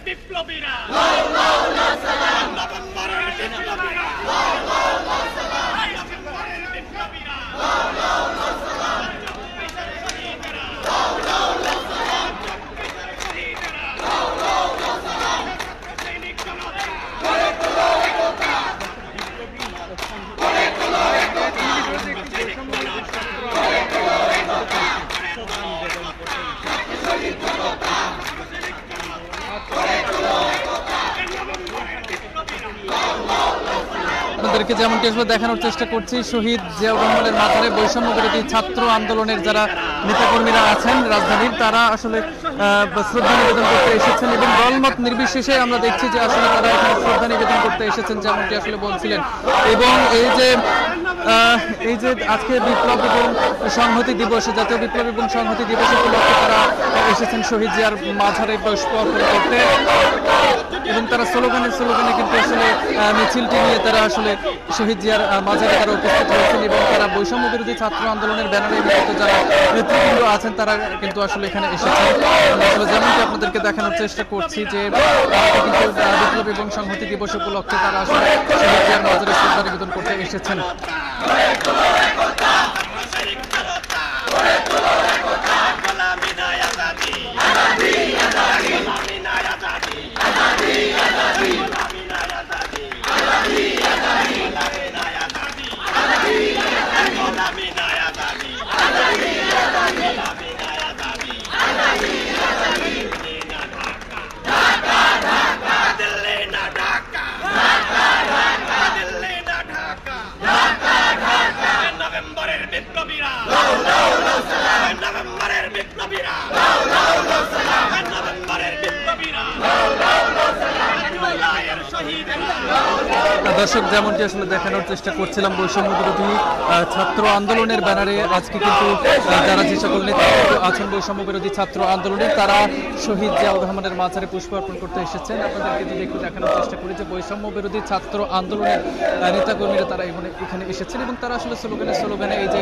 বিপ্লবীরা আপনাদেরকে যেমনটি আসলে দেখানোর চেষ্টা করছি, শহীদ জিয়াউর রহমানের মাথায় বৈষম্য বিরোধী ছাত্র আন্দোলনের যারা নেতাকর্মীরা আছেন রাজধানীর, তারা আসলে শ্রদ্ধা নিবেদন করতে এসেছেন এবং দলমত নির্বিশেষে আমরা দেখছি যে আসলে তারা এখানে শ্রদ্ধা নিবেদন করতে এসেছেন, যেমনটি আসলে বলছিলেন। এবং এই যে আজকে বিপ্লব এবং সংহতি দিবসে, জাতীয় বিপ্লব এবং সংহতি দিবস উপলক্ষে তারা এসেছেন শহীদ জিয়ার মাঝারে পুষ্প অর্পণ করতে এবং তারা স্লোগানে কিন্তু আসলে মিছিলটি নিয়ে তারা আসলে শহীদ জিয়ার মাঝারে তারা উপস্থিত হয়েছেন এবং তারা বৈষম্য বিরোধী ছাত্র আন্দোলনের ব্যানারে নিযুক্ত যারা নেতৃবৃন্দ আছেন তারা কিন্তু আসলে এখানে এসেছেন। আসলে যেমনটি আপনাদেরকে দেখানোর চেষ্টা করছি যে কিন্তু বিপ্লব এবং সংহতি দিবস উপলক্ষে তারা আসলে শহীদ জিয়ার মাঝারে শ্রদ্ধা নিবেদন করতে এসেছেন। দর্শক, যেমনটি আসলে দেখানোর চেষ্টা করছিলাম, বৈষম্য বিরোধী ছাত্র আন্দোলনের ব্যানারে আজকে কিন্তু যারা যে সকল নেতৃত্ব আছেন বৈষম্য বিরোধী ছাত্র আন্দোলনের, তারা শহীদ জিয়াউর রহমানের মাঝারে পুষ্প অর্পণ করতে এসেছেন। আপনাদেরকে যদি একটু দেখানোর চেষ্টা করি যে বৈষম্য বিরোধী ছাত্র আন্দোলনের নেতাকর্মীরা তারা এখানে এসেছেন এবং তারা আসলে স্লোগানে এই যে